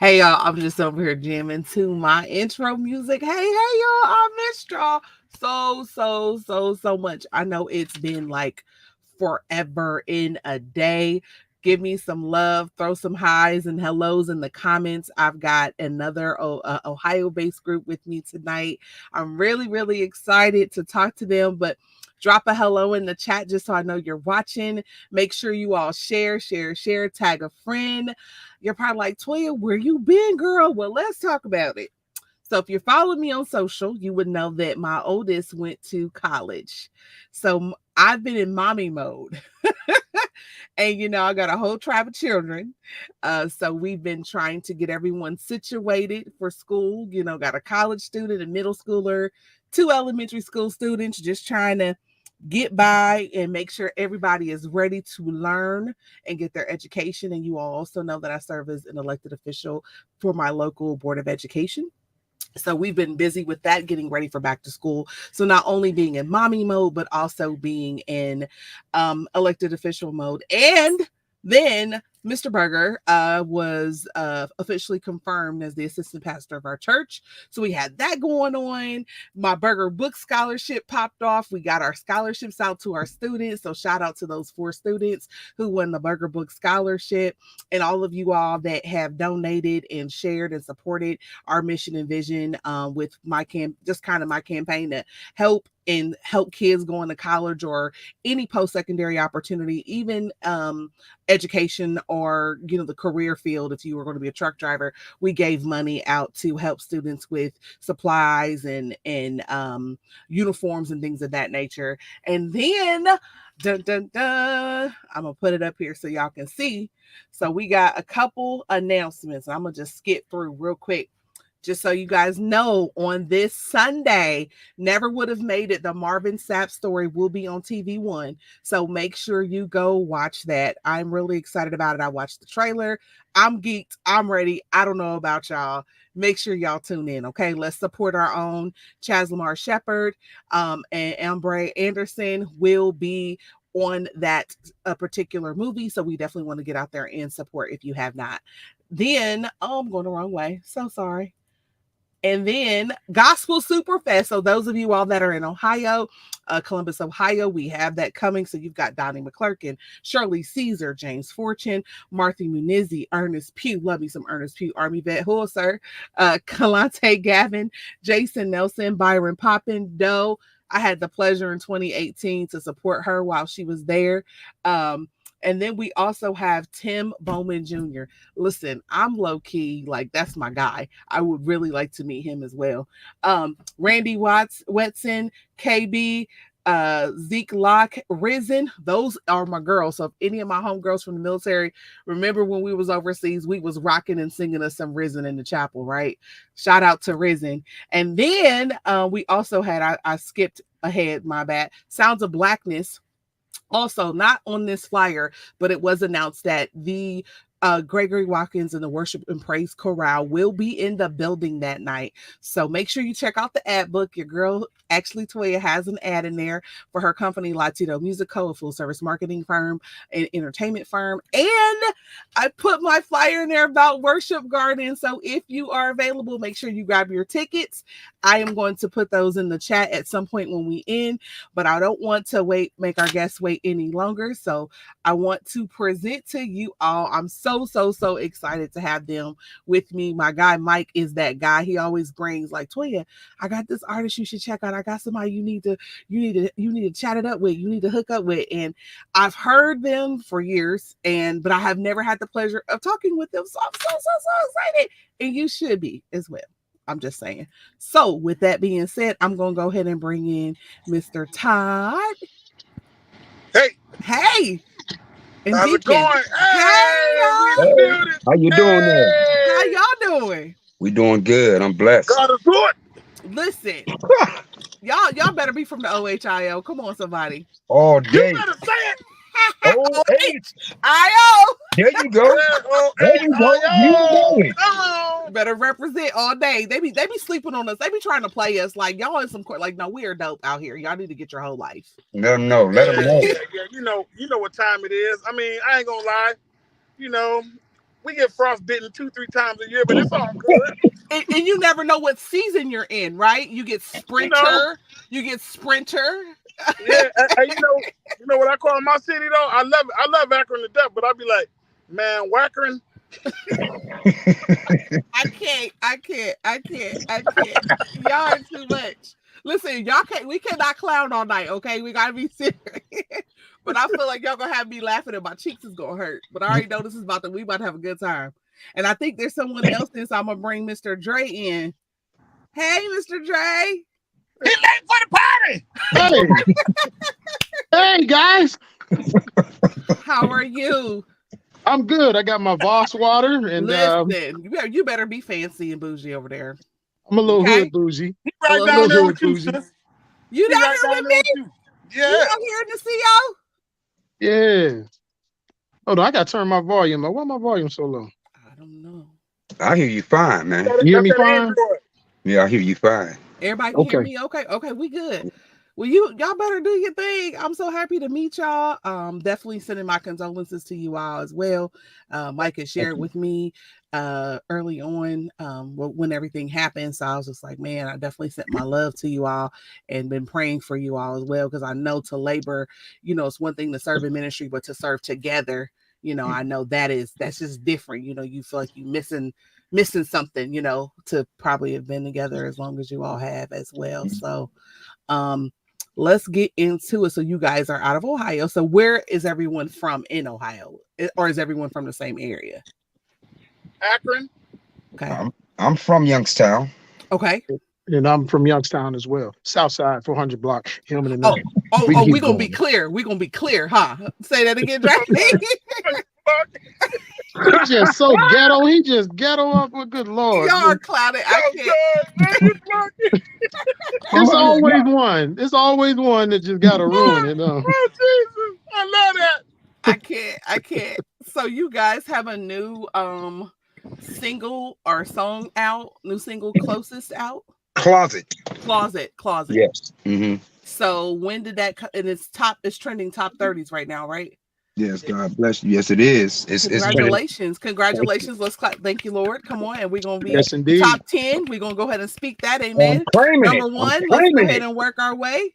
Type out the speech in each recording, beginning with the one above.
Hey y'all, I'm just over here jamming to my intro music. Hey y'all, I missed y'all so much. I know it's been like forever in a day. Give me some love, throw some highs and hellos in the comments. I've got another Ohio-based group with me tonight. I'm really excited to talk to them, but drop a hello in the chat just so I know you're watching. Make sure you all share, tag a friend. You're probably like, Toya, where you been, girl? Well, let's talk about it. So if you're following me on social, you would know that my oldest went to college. So I've been in mommy mode. And I got a whole tribe of children. So we've been trying to get everyone situated for school. Got a college student, a middle schooler, two elementary school students, just trying to get by and make sure everybody is ready to learn and get their education. And you all also know that I serve as an elected official for my local board of education. So we've been busy with that, getting ready for back to school. So not only being in mommy mode, but also being in elected official mode. And then Mr. Berger was officially confirmed as the assistant pastor of our church. So we had that going on. My Berger book scholarship popped off. We got our scholarships out to our students. So shout out to those 4 students who won the Berger book scholarship, and all of you all that have donated and shared and supported our mission and vision with my my campaign to help kids going to college or any post-secondary opportunity, even education or the career field. If you were going to be a truck driver, we gave money out to help students with supplies and uniforms and things of that nature. And then dun, dun, dun, I'm gonna put it up here so y'all can see. So we got a couple announcements. I'm gonna just skip through real quick. Just so you guys know, on this Sunday, Never Would Have Made It, the Marvin Sapp story will be on TV1. So make sure you go watch that. I'm really excited about it. I watched the trailer. I'm geeked. I'm ready. I don't know about y'all. Make sure y'all tune in, okay? Let's support our own. Chaz Lamar Shepherd and Ambre Anderson will be on that particular movie. So we definitely want to get out there and support if you have not. Then, I'm going the wrong way. So sorry. And then Gospel Superfest. So those of you all that are in Ohio, Columbus, Ohio, we have that coming. So you've got Donnie McClurkin, Shirley Caesar, James Fortune, Martha Munizzi, Ernest Pugh. Love me some Ernest Pugh, Army vet. Who, sir? Kalante Gavin, Jason Nelson, Byron Poppin, Doe. I had the pleasure in 2018 to support her while she was there. And then we also have Tim Bowman Jr. Listen, I'm low key, like that's my guy. I would really like to meet him as well. Randy Wetson, KB, Zeke Locke, Risen. Those are my girls. So if any of my homegirls from the military remember when we was overseas, we was rocking and singing us some Risen in the chapel, right? Shout out to Risen. And then we also had, I skipped ahead, my bad, Sounds of Blackness. Also, not on this flyer, but it was announced that the Gregory Watkins and the Worship and Praise Chorale will be in the building that night. So make sure you check out the ad book. Your girl, actually, Toya, has an ad in there for her company, Latino Music Co., a full-service marketing firm and entertainment firm. And I put my flyer in there about Worship Garden. So if you are available, make sure you grab your tickets. I am going to put those in the chat at some point when we end, but I don't want to make our guests wait any longer. So I want to present to you all. I'm so excited to have them with me. My guy Mike is that guy. He always brings like, Toya, I got this artist you should check out. I got somebody you need to chat it up with. You need to hook up with. And I've heard them for years, but I have never had the pleasure of talking with them. So I'm so excited. And you should be as well. I'm just saying. So with that being said, I'm going to go ahead and bring in Mr. Todd. Hey. And How's it Deacon. going? Hey, y'all. Hey, how you doing there? How y'all doing? We doing good. I'm blessed. God is good. Listen, y'all better be from the OHIO. Come on, somebody. All You day. better say it. OHIO. There you go. There you go. You know it. Better represent all day. They be sleeping on us. They be trying to play us like y'all in some court. Like, no, we are dope out here. Y'all need to get your whole life. Let them know. Let them know. Yeah. You know what time it is. I mean, I ain't gonna lie. You know, we get frostbitten 2-3 times a year, but it's all good. And you never know what season you're in, right? You get You know, sprinter, you get sprinter. yeah. You know what I call my city though. I love Akron to death, but I be like, man, Wackering. I can't. Y'all are too much. Listen, y'all can't. We cannot clown all night. Okay, we gotta be serious. But I feel like y'all gonna have me laughing and my cheeks is gonna hurt. But I already know this is about to. We about to have a good time. And I think there's someone else. Since I'm gonna bring Mr. Dre in. Hey, Mr. Dre. He late for the party. Hey, hey guys, How are you? I'm good. I got my Voss water, and Listen, you better be fancy and bougie over there. I'm a little Okay, hood bougie. He a right little A down little hood. there hood with you, bougie. sis. You He down right here down with there me? with you. You Yeah. out here in the CO? Yeah. Hold on, I gotta turn my volume up. Why my volume so low? I don't know. I hear you fine, man. You hear That's me that fine? Android. Yeah, I hear you fine. Everybody can hear Okay. me. Okay, we good. Well, y'all better do your thing. I'm so happy to meet y'all. Definitely sending my condolences to you all as well. Mike had Thank shared you. with me early on when everything happened. So I was just like, man, I definitely sent my love to you all and been praying for you all as well because I know to labor, it's one thing to serve in ministry, but to serve together, I know that's just different. You feel like you missing something, to probably have been together as long as you all have as well. So um let's get into it. So you guys are out of Ohio. So where is everyone from in Ohio? Or is everyone from the same area? Akron. Okay. I'm from Youngstown. Okay. And I'm from Youngstown as well. South Side, 400 block, Hillman and Oh, Nugget. oh, We can oh, keep we're gonna be going. clear. We're gonna be clear, huh? Say that again, Dre. He just so ghetto. He just ghetto up with good Lord. Y'all are clouded. I Oh can't. God, man, It's Oh, always one. It's always one that just gotta ruin it. oh Jesus, I love that. I can't. So you guys have a new single or song out, new single closest out? closet. Closet. Yes. Hmm. So when did that and it's trending top 30s right now, right? Yes. God bless you. Yes, it is. It's been. Congratulations. Congratulations. Let's clap. Thank you, Lord. Come on. And we're gonna be Yes, indeed. top 10. We're gonna go ahead and speak that. I'm Amen. claiming it. Number I'm one, let's go claiming ahead it. and work our way.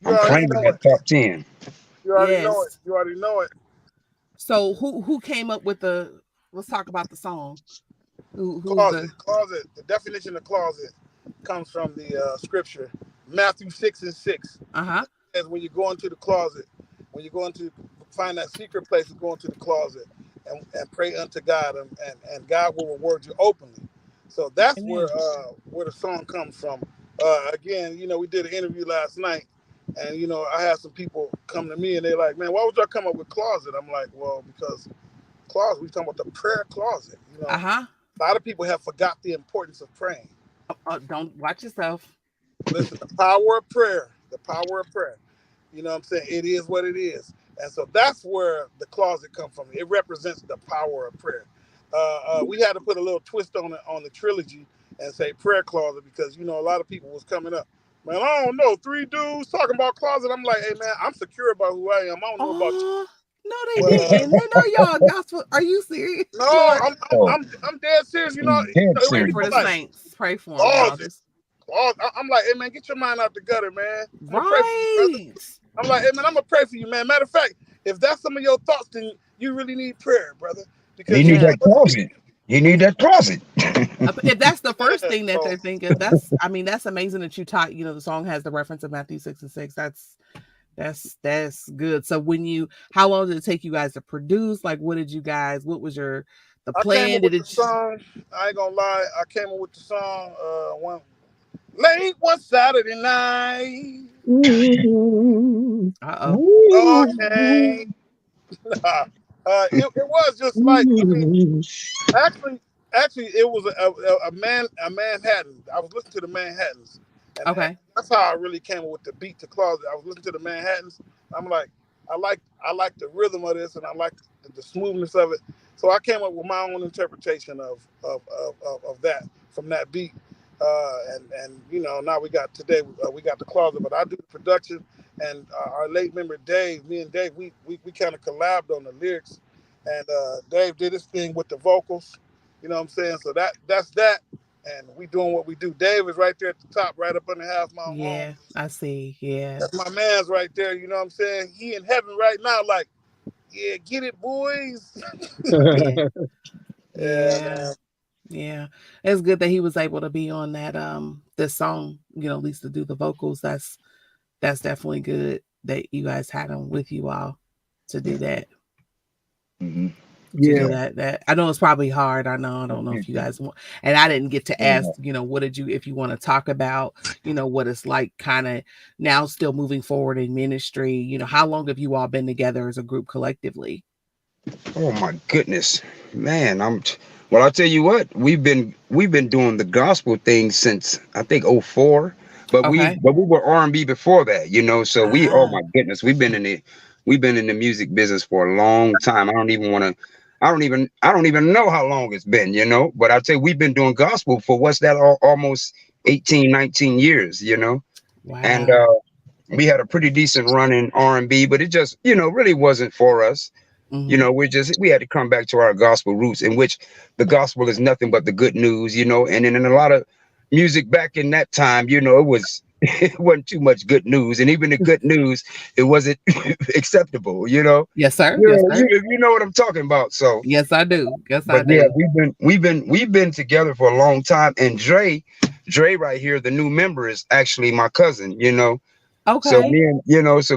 You I'm already claiming know that it. top 10. You already know it. Yes. You already know it. So who came up with let's talk about the song. Who's the Closet. The definition of closet comes from the scripture, Matthew 6:6. uh-huh. As when you go into the closet, when you go into find that secret place, and go into the closet and pray unto God, and God will reward you openly. So that's Amen. where the song comes from. Again, we did an interview last night, and I had some people come to me and they're like, "Man, why would y'all come up with closet?" I'm like, "Well, because closet. We talking about the prayer closet. Uh-huh. A lot of people have forgot the importance of praying. Don't watch yourself. Listen, the power of prayer. The power of prayer. You know what I'm saying? It is what it is. And so that's where the closet comes from. It represents the power of prayer. We had to put a little twist on the trilogy and say prayer closet because, a lot of people was coming up. Man, I don't know. 3 dudes talking about closet. I'm like, hey, man, I'm secure about who I am. I don't know about you. Oh, no, they But didn't. They know y'all gospel. Are you serious? no, Lord, Oh, I'm dead serious. dead It was pray serious. for people the like saints. Pray for them, y'all. closet. This I'm like, hey man, get your mind out the gutter, man. I'm gonna pray for you, brother. right. I'm like, hey man, I'm gonna pray for you, man. Matter of fact, if that's some of your thoughts, then you really need prayer, brother, You because need Yeah. that closet. You need that closet. If that's the first yeah. thing that So they're thinking, that's amazing that you taught, the song has the reference of Matthew 6:6. That's good. So how long did it take you guys to produce? Like, what was the I came plan? up with the song. I ain't gonna lie. I came up with the song one Saturday night. Ooh, Uh-oh. Oh, ooh, okay. It was just like ooh. actually actually it was a Manhattan. I was listening to the Manhattans, and Okay. that's how I really came up with the beat to closet. I was listening to the Manhattans. I'm like, I like the rhythm of this, and I like the smoothness of it. So I came up with my own interpretation of that from that beat. And now we got the closet, but I do the production, and our late member Dave, me and Dave, we kind of collabed on the lyrics, and Dave did his thing with the vocals. You know what I'm saying? So that's that, and we doing what we do. Dave is right there at the top, right up under Half Mountain Home. Yeah, I see. Yeah. That's my man's right there. You know what I'm saying? He in heaven right now, like, yeah, get it, boys. Yeah. Yeah, Yeah. man. Yeah. It's good that he was able to be on that this song, at least to do the vocals. That's definitely good that you guys had him with you all to do that. Hmm. To Yeah. do that I know it's probably hard. I don't know if you guys want, and I didn't get to ask, what did you, if you want to talk about, what it's like kind of now still moving forward in ministry. How long have you all been together as a group collectively? Oh my goodness, man! Well, I'll tell you what. We've been doing the gospel thing since I think '04, but we Okay. but we were R&B before that, you know. So oh Ah. my goodness, we've been in the music business for a long time. I don't even want to. I don't even know how long it's been, you know. But I'll tell you, we've been doing gospel for what's that? Almost 18, 19 years, you know. And Wow. we had a pretty decent run in R&B, but it just, really wasn't for us. Hmm. We had to come back to our gospel roots, in which the gospel is nothing but the good news, and then in a lot of music back in that time, it was it wasn't too much good news, and even the good news, it wasn't acceptable, Yes, sir. you Yes, know, sir. you know what I'm talking about. So, Yes, I do. Yes, I but yeah, do. we've been together for a long time, and Dre right here, the new member, is actually my cousin, so Okay.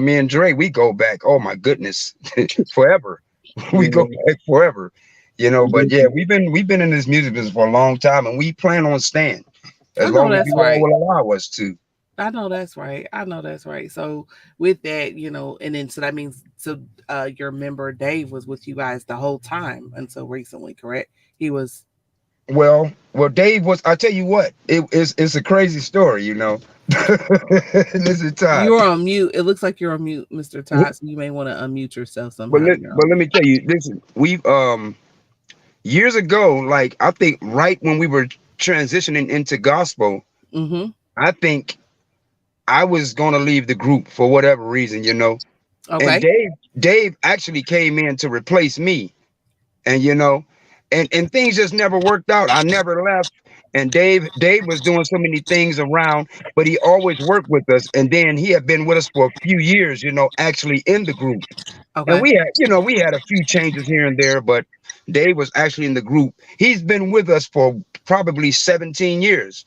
me and Dre, we go back, oh my goodness, forever. We go Yeah. back forever, but yeah, we've been in this music business for a long time, and we plan on staying I as know long as that's you all right. will allow us to. I know that's right. I know that's right. So with that, and then so that means your member Dave was with you guys the whole time until recently, correct? He was Well, Dave was. I tell you what, it's a crazy story. Listen, Todd. you're on mute. It looks like you're on mute, Mr. Todd. So you may want to unmute yourself But somehow. let, You're but on let mute. me tell you, listen, we've years ago, like I think right when we were transitioning into gospel, Mm-hmm. I think I was gonna leave the group for whatever reason. And Okay. Dave actually came in to replace me, and and things just never worked out. I never left, and Dave was doing so many things around, but he always worked with us. And then he had been with us for a few years, actually in the group. And Okay. we had a few changes here and there, but Dave was actually in the group. He's been with us for probably 17 years.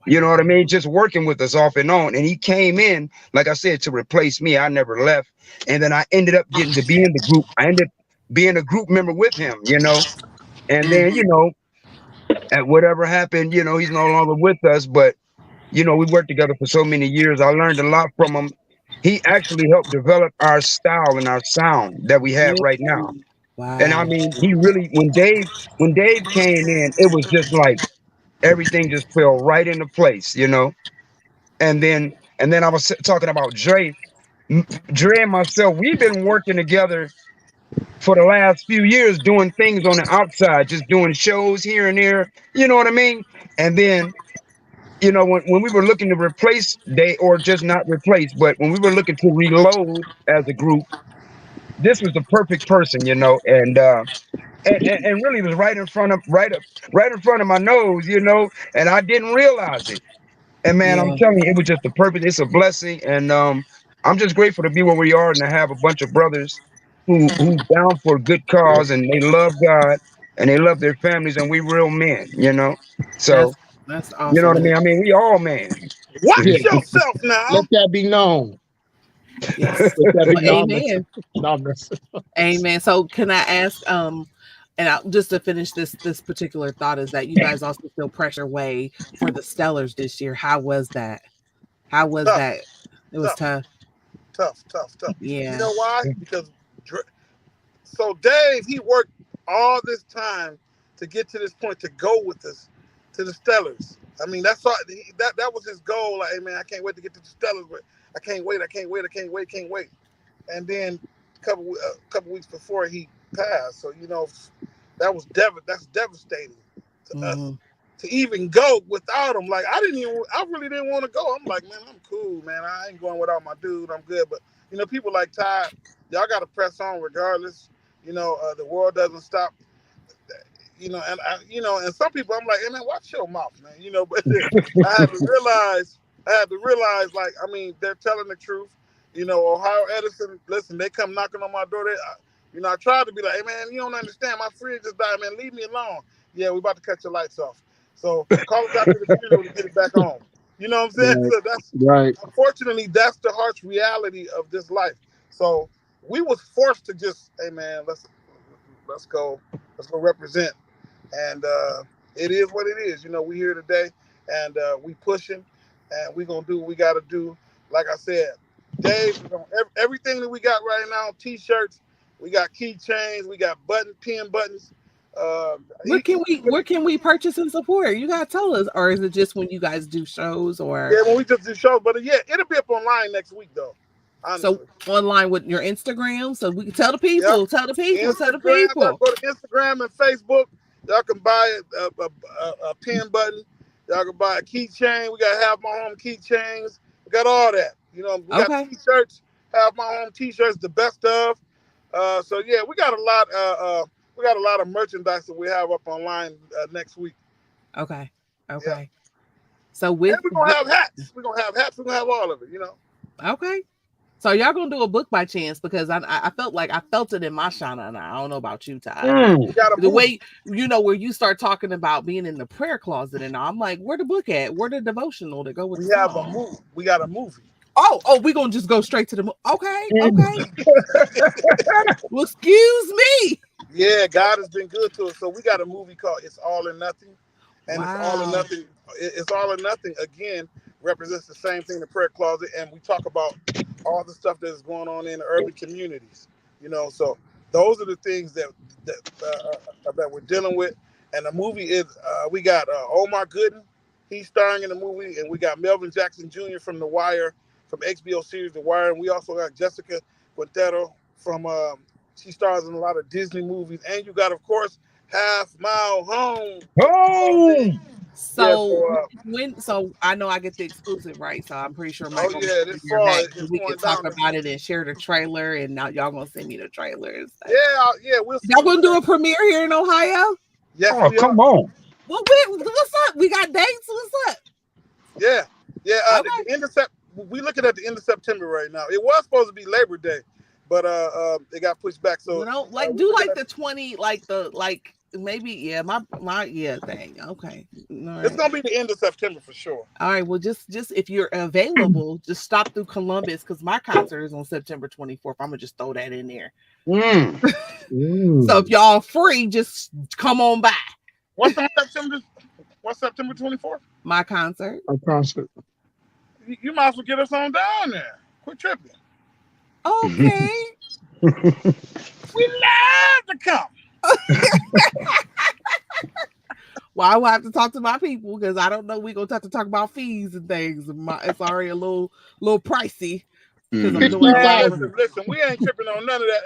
You know what I Wow. mean? Just working with us off and on. And he came in, like I said, to replace me. I never left. And then I ended up getting to be in the group. I ended up being a group member with him. And Mm. then, at whatever happened, he's no longer with us. But, we worked together for so many years. I learned a lot from him. He actually helped develop our style and our sound that we have right now. And I Wow. mean, he really, when Dave came in, it was just like everything just fell right into place. And then I was talking about Dre. Dre and myself, we've been working together for the last few years, doing things on the outside, just doing shows here and there. You know what I mean? And then, when we were looking to replace or just not replace, but when we were looking to reload as a group, this was the perfect person. And really was right in front of right in front of my nose, and I didn't realize it. And man, I'm Yeah. telling you, it was just the perfect. It's a blessing, and I'm just grateful to be where we are and to have a bunch of brothers who's down for a good cause, and they love God and they love their families, and we real men. That's So that's you know awesome. what I mean. I mean, we all men. Yeah. Watch yourself Let now. that be known. Yes. Let that be Well, known. amen. No, I'm messing. Amen. So can I ask, and just to finish this particular thought is that you guys also feel pressure way for the Stellars this year. How was that? How was Tough, that? It was tough, tough. tough, tough, tough. You Yeah. know why? Because so Dave, he worked all this time to get to this point to go with us to the Stellars. I mean, that's all, that was his goal. Like, hey man, I can't wait to get to the Stellars, but I can't wait, I can't wait, I can't wait, can't wait. And then a couple weeks before he passed, so that's devastating to us Hmm. to even go without him. Like I really didn't want to go. I'm like, man, I'm cool, man. I ain't going without my dude. I'm good. But people like Ty, y'all got to press on regardless. The world doesn't stop. And some people, I'm like, hey man, watch your mouth, man. But I had to realize, like, I mean, they're telling the truth. Ohio Edison, listen, they come knocking on my door. I tried to be like, hey man, you don't understand. My fridge just died, man. Leave me alone. Yeah, we about to cut your lights off. So call us after the funeral to get it back on. You know what I'm saying? Right. So that's Right. unfortunately that's the harsh reality of this life. So we was forced to just, hey man, let's go, represent, and it is what it is. We here today, and we pushing, and we gonna do what we gotta do. Like I said, Dave, everything that we got right now, t-shirts, we got keychains, we got pin buttons. Uh, Where can we purchase and support? You gotta tell us, or is it just when you guys do shows, or yeah, when we just do shows, but yeah, it'll be up online next week though. so Honestly, online with your Instagram, so we can tell the yep. people, tell the people, tell the Instagram. Y'all people. go to Instagram and Facebook. Y'all can buy a pin button. Y'all can buy a keychain. We got Have My Home keychains. We got all that. We got Okay, t-shirts. Have My Home t-shirts, the best of. So yeah, we got a lot. We got a lot of merchandise that we have up online next week. okay, Yeah, okay. So and we're gonna have hats. We're gonna have hats. We're gonna have all of it. okay. So y'all gonna do a book by chance, because I felt like I felt it in my shana, and I don't know about you, Ty, but We got a the movie. way where you start talking about being in the prayer closet, and I'm like, where the book at? Where the devotional to go with We the have a song? movie. We got a movie. Oh, we gonna just go straight to the okay, Mm. okay. Well, excuse me. Yeah, God has been good to us. So we got a movie called "It's All or Nothing," and "It's All or Wow. Nothing." It's All or Nothing again represents the same thing, the prayer closet, and we talk about all the stuff that is going on in the urban communities. So those are the things that we're dealing with. And the movie is we got Omar Gooden, he's starring in the movie, and we got Melvin Jackson Jr. from The Wire, from HBO series The Wire, and we also got Jessica Quintero from she stars in a lot of Disney movies, and you got, of course, Half Mile Home. Home. Yeah, So so so I know I get the exclusive, right? So I'm pretty sure oh Michael yeah, will this hear fall back, and it's we going can talk down. about it and share the trailer, and now y'all gonna send me the trailers. Yeah, we'll Y'all send you. gonna do a premiere here in Ohio? Yes, Oh, we are. come on. Well, what's up? We got dates. What's up? Yeah, yeah. Okay. The end of we looking at the end of September right now. It was supposed to be Labor Day, but it got pushed back. So we Do looking like at the 20, like the maybe, yeah, my yeah thing. Okay. All it's right. gonna be the end of September for sure. All right. Well, just if you're available, just stop through Columbus, because my concert is on September 24th. I'm gonna just throw that in there. Mm. So if Mm. y'all free, just come on by What's on September? What's September 24th? my concert. A concert. You might as well get us on down there. Quit tripping. Okay. We love to come. Well, I will have to talk to my people, because I don't know. We're gonna have to talk about fees and things. It's already a little pricey, because I'm doing all Man, over. 50,000. listen. We ain't tripping on none of that.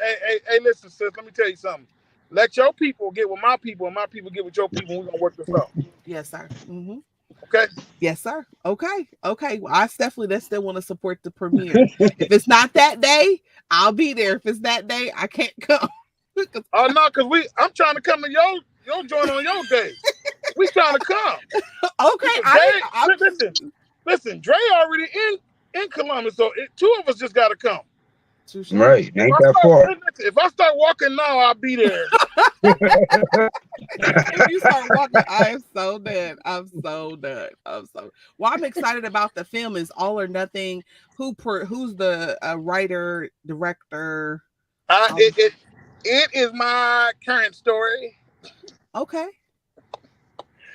Hey, listen, sis. Let me tell you something. Let your people get with my people, and my people get with your people. And we're gonna work this out. Yes, sir. Okay? Yes, sir. Okay. Okay. Well, I definitely still want to support the premiere. If it's not that day, I'll be there. If it's that day, I can't come. Oh no, cause I'm trying to come to your joint on your day. We trying to come. Okay. I Listen. Dre already in Columbus, so two of us just gotta come. touche. Right. If Ain't that far. if I start walking now, I'll be there. If you start walking, I am so done. I'm so done. Well, I'm excited about the film. Is All or Nothing. Who's the writer, director? Uh, Um, it, it it is my current story, okay.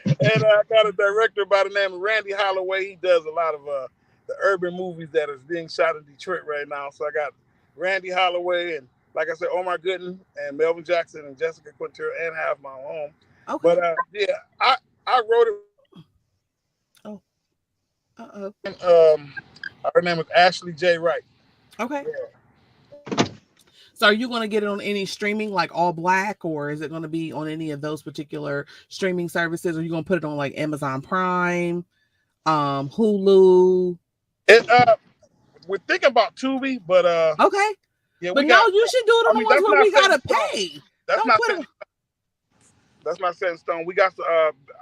and I got a director by the name of Randy Holloway. He does a lot of the urban movies that is being shot in Detroit right now. So I got Randy Holloway and, like I said, Omar Gooden and Melvin Jackson and Jessica Quintero and Have My Home. Okay. But yeah, I wrote it. Oh. Uh-oh. Her name is Ashley J. Wright. Okay. So are you going to get it on any streaming, like All Black, or is it going to be on any of those particular streaming services? Or are you going to put it on like Amazon Prime, Hulu? It we're thinking about Tubi, but Okay. Yeah, we But no, got. you should do it I on the mean, ones that's where not we set in gotta stone. pay. That's Don't not put set. them. That's not set in stone. We got.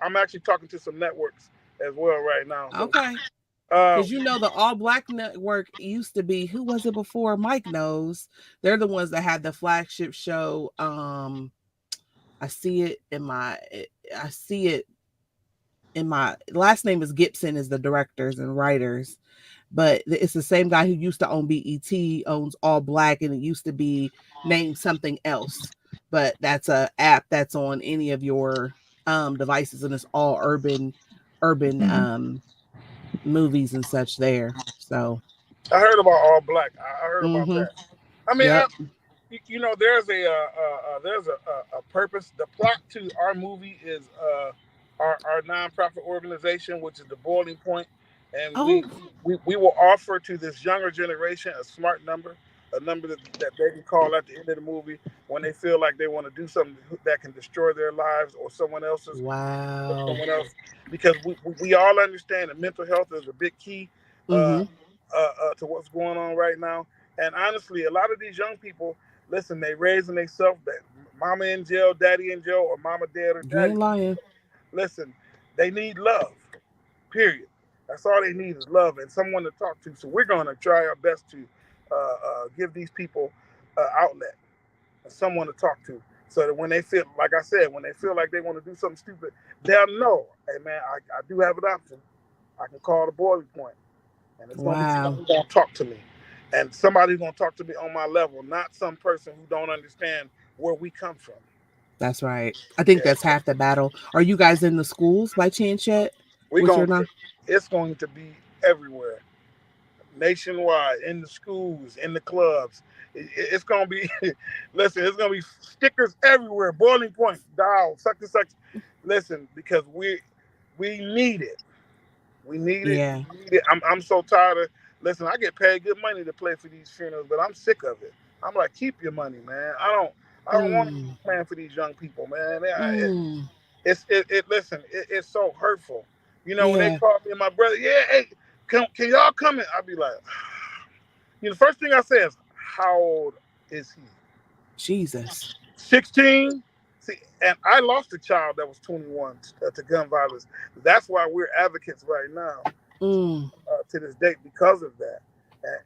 I'm actually talking to some networks as well right now. So, Okay. uh, Because you know the all black network used to be, who was it before? Mike knows. They're the ones that had the flagship show. I see it in my I see it in my last name is Gibson, is the directors and writers, but it's the same guy who used to own BET, owns all black, and it used to be named something else. But that's a app that's on any of your devices, and it's all urban Hmm. movies and such there. So I heard about All Black. I heard about mm-hmm. that. I mean, Yep. you know, there's a purpose. The plot to our movie is our nonprofit organization, which is the Boiling Point, and we Oh, we will offer to this younger generation a smart number, a number that they can call at the end of the movie when they feel like they want to do something that can destroy their lives or someone else's, or wow. someone else, because we all understand that mental health is a big key uh, Mm-hmm. to what's going on right now. And honestly, a lot of these young people, listen, they raising themselves that mama in jail, daddy in jail, or mama dead or You daddy. ain't lying. Listen, they need love. Period. That's all they need is love and someone to talk to. So we're going to try our best to give these people outlet and someone to talk to, so that when they feel, like I said, when they feel like they want to do something stupid, they'll know, hey man, I do have an option. I can call the Boiling Point, and it's going to be somebody Wow. who's going to talk to me, and somebody who's going to talk to me on my level, not some person who don't understand where we come from. That's right. I think Yeah, that's half the battle. Are you guys in the schools by chance yet? we're With your going. non? It's going to be everywhere, nationwide, in the schools, in the clubs. It's gonna be, listen, it's gonna be stickers everywhere. Boiling Point, dial, such and such. Listen, because we need it. We need it. Yeah. We need it. I'm so tired of. Listen, I get paid good money to play for these funerals, but I'm sick of it. I'm like, keep your money, man. I don't want to be Mm. playing for these young people, man. Mm. Listen, it's so hurtful. You know, when they Yeah. call me and my brother, yeah, hey, can y'all come in? I'll be like, you know, the first thing I say is, how old is he? Jesus. 16. See, and I lost a child that was 21 to gun violence. That's why we're advocates right now Mm. to this date because of that,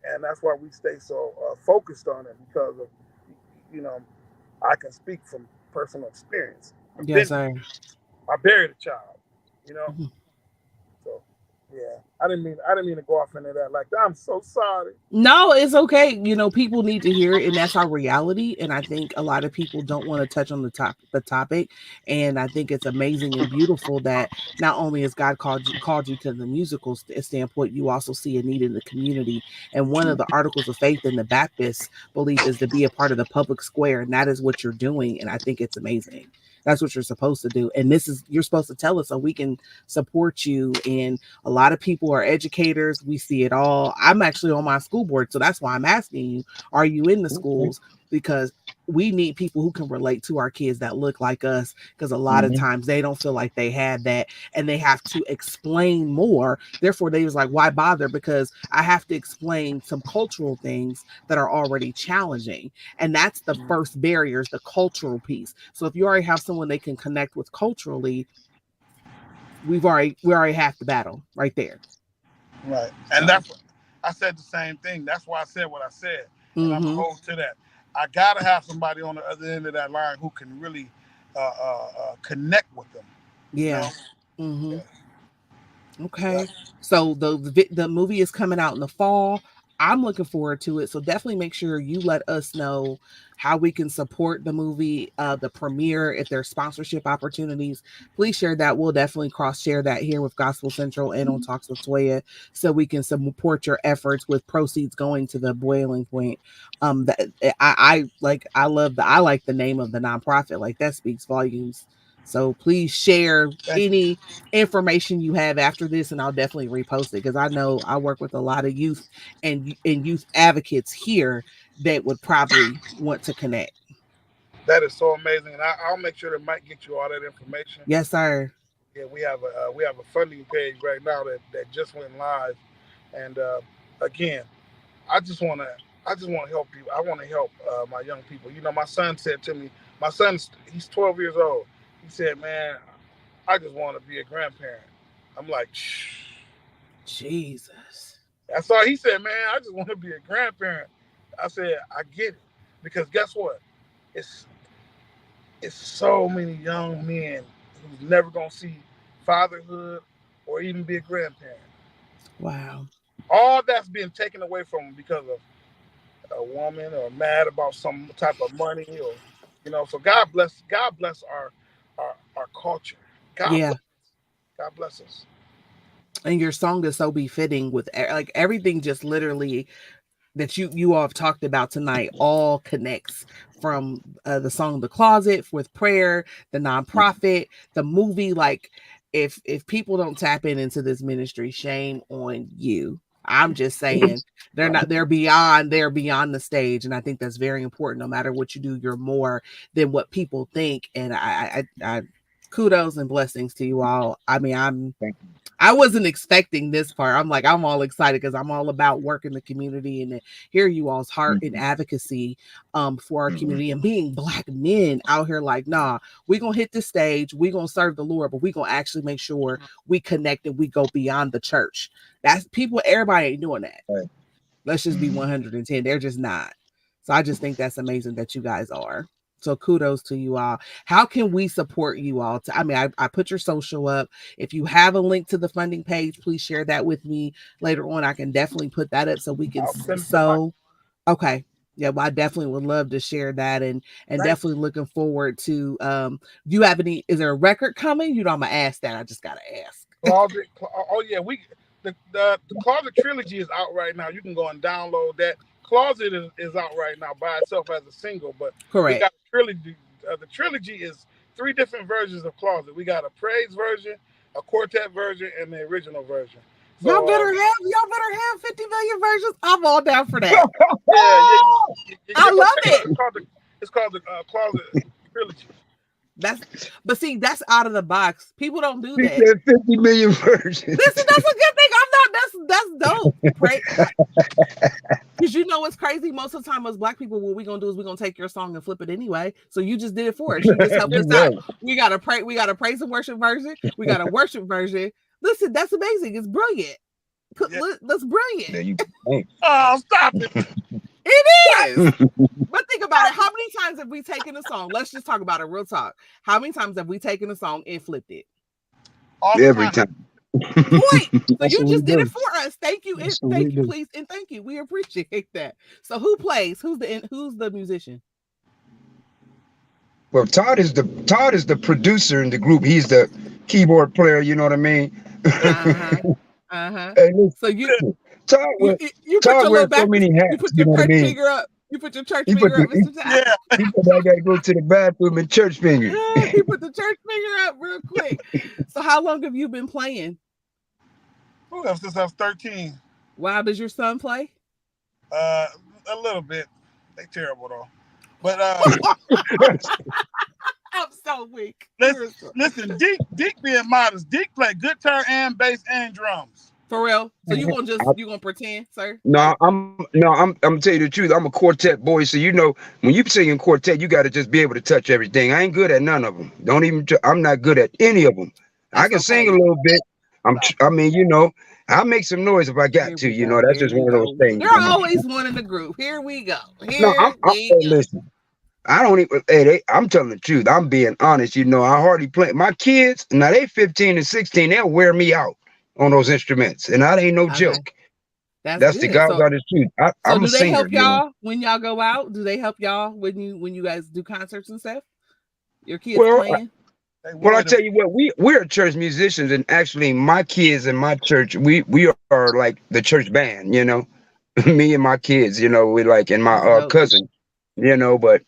and that's why we stay so focused on it because of, you know, I can speak from personal experience. I've Yes, been, sir. I buried a child, you know, Mhm. so yeah, I didn't mean to go off into that like that. I'm so sorry. No, it's okay. You know, people need to hear it, and that's our reality. And I think a lot of people don't want to touch on the topic. And I think it's amazing and beautiful that not only has God called you to the musical standpoint, you also see a need in the community. And one of the articles of faith in the Baptist belief is to be a part of the public square, and that is what you're doing. And I think it's amazing. That's what you're supposed to do. And this is you're supposed to tell us so we can support you. And a lot of people are educators. We see it all. I'm actually on my school board, so that's why I'm asking you, are you in the Okay. schools? Because we need people who can relate to our kids that look like us, because a lot of Hmm. times they don't feel like they had that, and they have to explain more. Therefore, they was like, why bother? Because I have to explain some cultural things that are already challenging. And that's the first barriers, the cultural piece. So if you already have someone they can connect with culturally, we already have the battle right there. Right. And So that's what I said, the same thing. That's why I said what I said. And I'm going to mm-hmm. hold to that. I got to have somebody on the other end of that line who can really connect with them, you know? Yeah. Mm-hmm. Yeah. Yeah. Okay. So the movie is coming out in the fall. I'm looking forward to it. So definitely make sure you let us know how we can support the movie, the premiere, if there's sponsorship opportunities. Please share that. We'll definitely cross share that here with Gospel Central and on Talks with Toya, so we can support your efforts with proceeds going to the Boiling Point. That I like. I like the name of the nonprofit. Like that speaks volumes. So please share Thank you. any information you have after this, and I'll definitely repost it, because I know I work with a lot of youth and youth advocates here that would probably want to connect. That is so amazing. And I'll make sure that Mike get you all that information. Yes, sir. Yeah, we have a funding page right now that just went live. And again, I just want to I just want to help people. I want to help my young people. You know, my son said to me, my son's he's 12 years old. He said, "Man, I just want to be a grandparent." I'm like, shh. Jesus. That's all he said, man. I just want to be a grandparent. I said, I get it, because guess what? It's it's so many young men who's never gonna see fatherhood or even be a grandparent. Wow. All that's being taken away from them because of a woman or mad about some type of money or so God bless our culture. God Yeah. bless God bless us. And your song is so befitting with like everything just literally that you all have talked about tonight all connects from the song "The Closet" with prayer, the nonprofit, the movie. Like if people don't tap into this ministry, shame on you. I'm just saying they're beyond the stage, and I think that's very important. No matter what you do, you're more than what people think. And I kudos and blessings to you all. I mean, I wasn't expecting this part. I'm like, I'm all excited because I'm all about working the community and to hear you all's heart and advocacy for our community and being Black men out here like, nah, we're going to hit the stage. We're going to serve the Lord, but we're going to actually make sure we connect and we go beyond the church. That's people, everybody ain't doing that. Right. Let's just be 110. They're just not. So I just think that's amazing that you guys are. So kudos to you all. How can we support you all? I mean, I put your social up. If you have a link to the funding page, please share that with me later on. I can definitely put that up so we can I'll send it to my so okay. Yeah, well, I definitely would love to share that and thanks. definitely looking forward to do you have any is there a record coming? You know, I'm gonna ask that. I just gotta ask. Closet. Oh yeah, the Closet trilogy is out right now. You can go and download that. Closet is out right now by itself as a single, but we Correct. got a trilogy. The trilogy is three different versions of Closet. We got a praise version, a quartet version, and the original version. Y'all So better have 50 million versions. I'm all down for that. yeah, I go love check it out. it. It's called the Closet trilogy. That's but see, that's out of the box. People don't do He that. said 50 million versions. Listen, that's a good thing. I'm not. That's dope. Pray, because you know what's crazy. Most of the time, as Black people, what we gonna do is we gonna take your song and flip it anyway. So you just did it for us. You just helped us You out. right. We got to pray. We got a praise and worship version. We got a worship version. Listen, that's amazing. It's brilliant. Yeah. That's brilliant. There you go. Oh, stop it! It is. But think about it. How many times have we taken a song? Let's just talk about it. Real talk. How many times have we taken a song and flipped it? All the Every time. time. Point. So That's you what we just did it do. for us. Thank you. And That's what we thank you, do. please. And thank you. We appreciate that. So who plays? Who's the musician? Well, Todd is the producer in the group. He's the keyboard player. You know what I mean? Uh-huh. Uh-huh. Hey, listen, So Todd you wear, you put Todd your little wears so Baptist, many you hats. put You your know what I church mean? finger up. You put your church He put finger the up, Mr. Todd. Yeah. he put I gotta go to the bathroom and church finger. He put the church finger up real quick. So how long have you been playing? Who else since I was 13? Wow, does your son play? Uh, a little bit. They terrible though. But I'm so weak. listen, Deke being modest. Deke play guitar and bass and drums. For real. So you gonna pretend, sir? No, Like I'm gonna tell you the truth. I'm a quartet boy, so you know when you sing in quartet, you got to just be able to touch everything. I ain't good at none of them. Don't even. I'm not good at any of them. I that's can sing a okay. little bit. I mean, I'll make some noise if I got Here to. we go. That's Here just we one of those go. things. You're always one in the group. Here we go. No, Here we hey, go. listen. I don't even. I'm telling the truth. I'm being honest. I hardly play. My kids now they 15 and 16. They'll wear me out on those instruments, and that ain't no Okay. joke. That's That's the good. God's honest truth. So I'm a do they singer. help y'all when y'all go out? Do they help y'all when you guys do concerts and stuff? Your kids Well, playing? They Well, I wanted to. tell you what, we're church musicians, and actually, my kids in my church, we are like the church band. Me and my kids. We like and my That's dope. cousin. But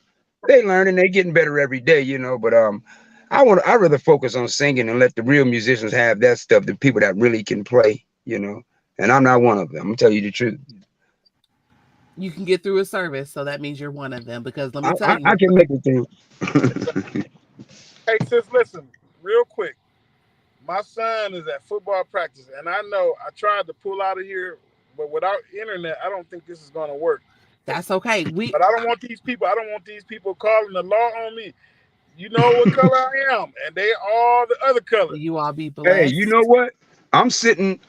they learn and they getting better every day. But I rather focus on singing and let the real musicians have that stuff. The people that really can play. And I'm not one of them. I'm gonna tell you the truth. You can get through a service, so that means you're one of them. Because let I me tell I, I you, can make it through. Hey, sis, listen, real quick. My son is at football practice, and I know I tried to pull out of here, but without internet, I don't think this is going to work. That's okay. We But I don't want these people. I don't want these people calling the law on me. You know what color I am, and they all the other color. you all be Hey, you know blessed. what? I'm sitting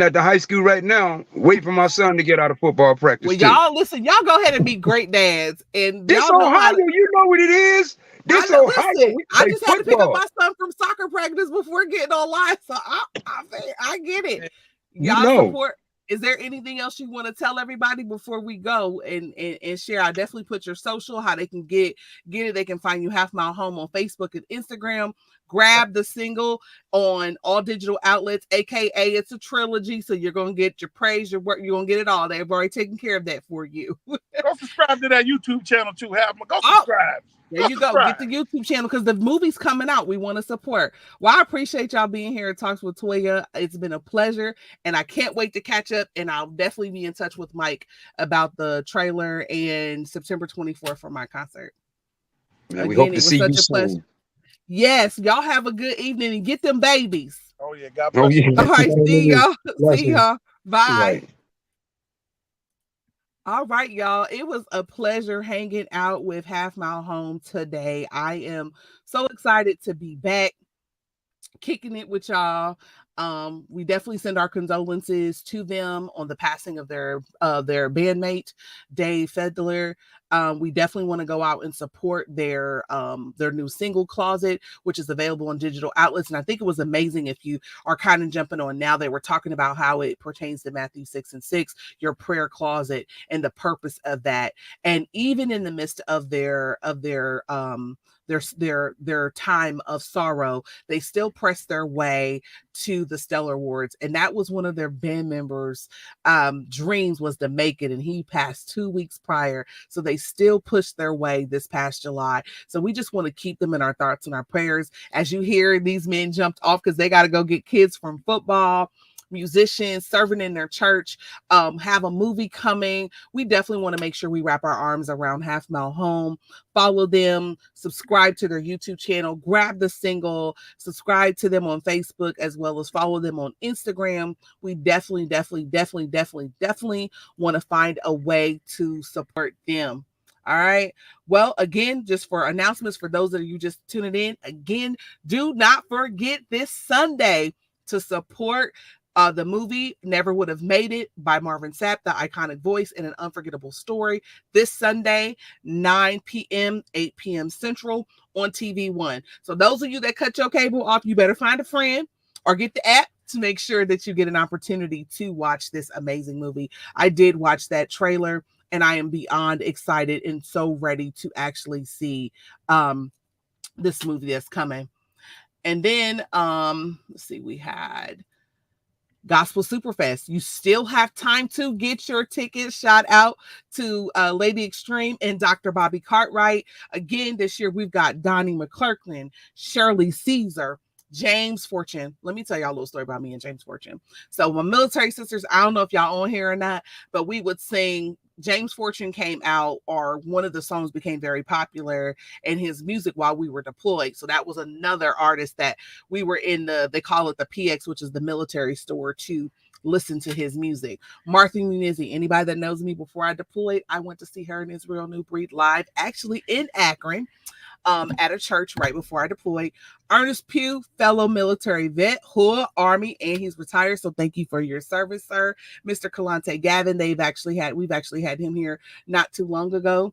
at the high school right now, waiting for my son to get out of football practice Well, too. y'all listen, y'all go ahead and be great dads, and This y'all know Ohio, how to. you know what it is. I This know. Ohio, Listen, we I play just had to pick up football. my son from soccer practice before getting online, so I get it. You Y'all know. support. Is there anything else you want to tell everybody before we go and share? I definitely put your social, how they can get it. They can find you Half Mile Home on Facebook and Instagram. Grab the single on all digital outlets, aka it's a trilogy. So you're gonna get your praise, your work, you're gonna get it all. They've already taken care of that for you. Go subscribe to that YouTube channel too. Have go Oh, subscribe. there Go you go. Get subscribe. the YouTube channel because the movie's coming out. We want to support. Well, I appreciate y'all being here at Talks with Toya. It's been a pleasure, and I can't wait to catch up. And I'll definitely be in touch with Mike about the trailer and September 24th for my concert. Man, we Again, hope to it was see you such a pleasure. soon. Yes, y'all have a good evening and get them babies. Oh yeah, God Oh bless yeah. you. All right, see y'all. See Blessings. y'all. Bye. Right. All right, y'all. It was a pleasure hanging out with Half Mile Home today. I am so excited to be back kicking it with y'all. We definitely send our condolences to them on the passing of their bandmate, Dave Fedler. We definitely want to go out and support their new single Closet, which is available on digital outlets. And I think it was amazing if you are kind of jumping on now. They were talking about how it pertains to Matthew 6:6, your prayer closet, and the purpose of that. And even in the midst of their time of sorrow, they still pressed their way to the Stellar Awards. And that was one of their band members' dreams, was to make it. And he passed 2 weeks prior. So they still pushed their way this past July. So we just want to keep them in our thoughts and our prayers. As you hear, these men jumped off because they got to go get kids from football, musicians serving in their church, have a movie coming. We definitely want to make sure we wrap our arms around Half Mile Home. Follow them, subscribe to their YouTube channel, grab the single, subscribe to them on Facebook, as well as follow them on Instagram. We definitely want to find a way to support them. All right. Well, again, just for announcements for those that are you just tuning in, again, do not forget this Sunday to support the movie Never Would Have Made It by Marvin Sapp, the iconic voice in an unforgettable story. This Sunday, 9 p.m., 8 p.m. Central on TV One. So those of you that cut your cable off, you better find a friend or get the app to make sure that you get an opportunity to watch this amazing movie. I did watch that trailer and I am beyond excited and so ready to actually see this movie that's coming. And then let's see, we had Gospel Superfest. You still have time to get your tickets. Shout out to Lady Extreme and Dr. Bobby Cartwright. Again, this year we've got Donnie McClurkin, Shirley Caesar, James Fortune. Let me tell y'all a little story about me and James Fortune. So my military sisters, I don't know if y'all on here or not, but we would sing. James Fortune came out, or one of the songs became very popular in his music while we were deployed. So that was another artist that we were in they call it the PX, which is the military store, to listen to his music. Martha Munizzi, anybody that knows me, before I deployed, I went to see her in Israel New Breed live, actually in Akron. At a church right before I deployed. Ernest Pugh, fellow military vet, Hood Army, and he's retired. So thank you for your service, sir. Mr. Kalante Gavin, we've actually had him here not too long ago.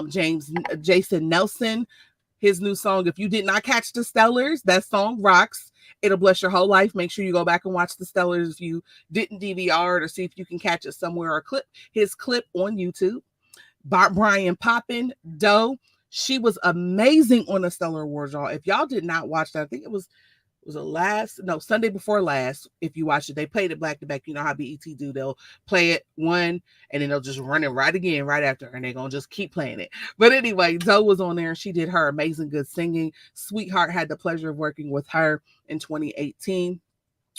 Jason Nelson, his new song, If You Did Not Catch the Stellars, that song rocks. It'll bless your whole life. Make sure you go back and watch the Stellars if you didn't DVR it, or see if you can catch it somewhere, or his clip on YouTube. Brian Poppin, Doe. She was amazing on the Stellar Awards, y'all. If y'all did not watch that, I think it was Sunday before last. If you watch it, they played it back to back. You know how BET do. They'll play it one and then they'll just run it right again right after, and they're gonna just keep playing it. But anyway, Zoe was on there and she did her amazing good singing. Sweetheart, had the pleasure of working with her in 2018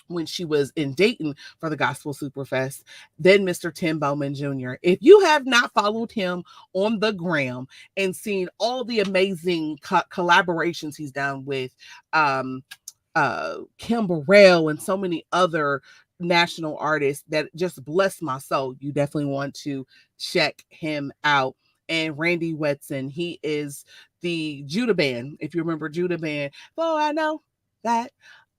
when she was in Dayton for the Gospel Superfest. Then Mr. Tim Bowman Jr. If you have not followed him on the gram and seen all the amazing collaborations he's done with Kim Burrell and so many other national artist that just blessed my soul. You definitely want to check him out. And Randy Wetson, he is the Judah Band. If you remember Judah Band, for I know that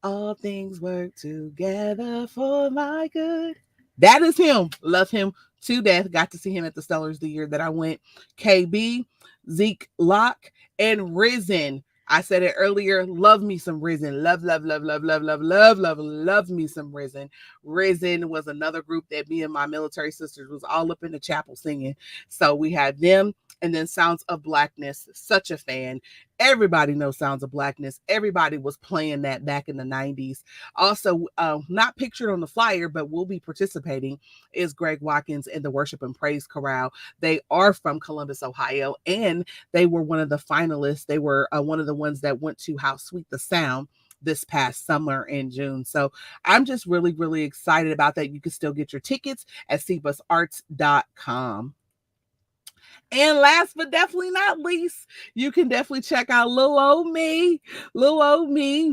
all things work together for my good. That is him. Love him to death. Got to see him at the Stellars the year that I went. KB, Zeke Locke, and Risen. I said it earlier. Love me some Risen. Love, love, love, love, love, love, love, love, love me some Risen. Risen was another group that me and my military sisters was all up in the chapel singing. So we had them, and then Sounds of Blackness. Such a fan. Everybody knows Sounds of Blackness. Everybody was playing that back in the 90s. Also, not pictured on the flyer, but will be participating is Greg Watkins and the Worship and Praise Chorale. They are from Columbus, Ohio, and they were one of the finalists. They were one of the ones that went to How Sweet the Sound this past summer in June. So I'm just really, really excited about that. You can still get your tickets at cbusarts.com. And last but definitely not least, you can definitely check out Little Old Me,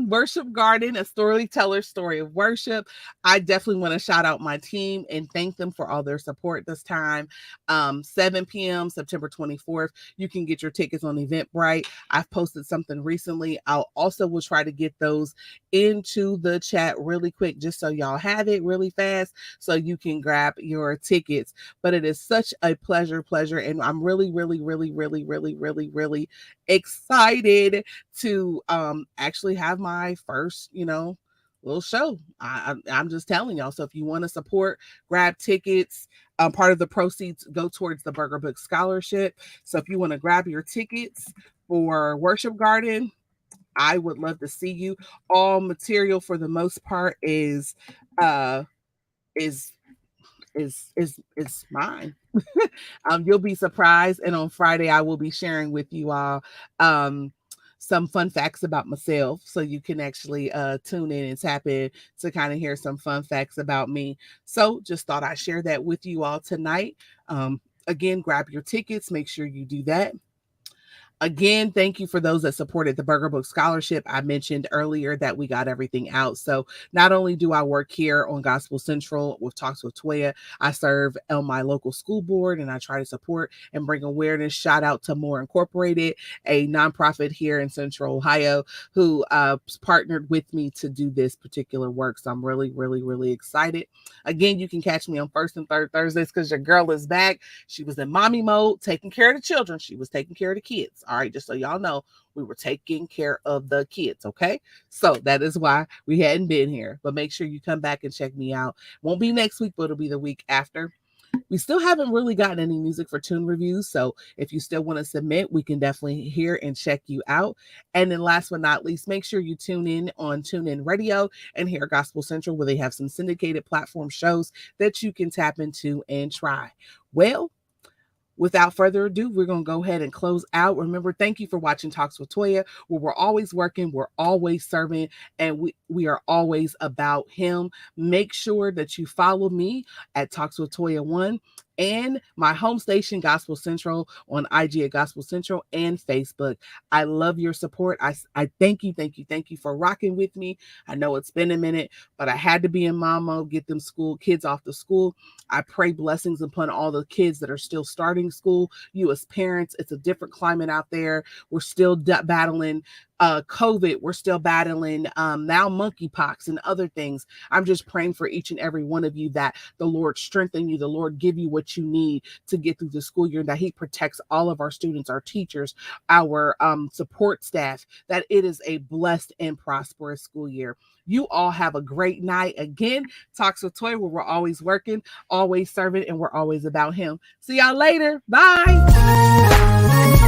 Worship Garden, a storyteller story of worship. I definitely want to shout out my team and thank them for all their support this time. 7 p.m. September 24th. You can get your tickets on Eventbrite. I've posted something recently. I'll also will try to get those into the chat really quick, just so y'all have it really fast, so you can grab your tickets. But it is such a pleasure, and I'm really excited to actually have my first, little show. I'm just telling y'all. So if you want to support, grab tickets. Part of the proceeds go towards the Burger Book Scholarship. So if you want to grab your tickets for Worship Garden, I would love to see you. All material for the most part uh is is mine. You'll be surprised, and on Friday I will be sharing with you all some fun facts about myself, so you can actually tune in and tap in to kind of hear some fun facts about me. So just thought I'd share that with you all tonight. Again, grab your tickets, make sure you do that. Again, thank you for those that supported the Burger Book Scholarship. I mentioned earlier that we got everything out. So not only do I work here on Gospel Central with Talks with Toya, I serve on my local school board, and I try to support and bring awareness. Shout out to More Incorporated, a nonprofit here in Central Ohio, who partnered with me to do this particular work. So I'm really excited. Again, you can catch me on first and third Thursdays because your girl is back. She was in mommy mode, taking care of the children. She was taking care of the kids. All right, just so y'all know, we were taking care of the kids, okay? So that is why we hadn't been here. But make sure you come back and check me out. Won't be next week, but it'll be the week after. We still haven't really gotten any music for tune reviews. So if you still want to submit, we can definitely hear and check you out. And then last but not least, make sure you tune in on TuneIn Radio and hear Gospel Central, where they have some syndicated platform shows that you can tap into and try. Well, without further ado, we're going to go ahead and close out. Remember, thank you for watching Talks with Toya, where we're always working, we're always serving, and we are always about him. Make sure that you follow me at Talks with Toya 1 and my home station, Gospel Central, on IG at Gospel Central and Facebook. I love your support. I thank you for rocking with me. I know it's been a minute, but I had to be in mom mode, get them kids off to school. I pray blessings upon all the kids that are still starting school. You as parents, it's a different climate out there. We're still battling COVID. We're still battling now monkeypox and other things. I'm just praying for each and every one of you that the Lord strengthen you, the Lord give you what you need to get through the school year, that he protects all of our students, our teachers, our support staff, that it is a blessed and prosperous school year. You all have a great night. Again, Talks with Toy, where we're always working, always serving, and we're always about him. See y'all later. Bye.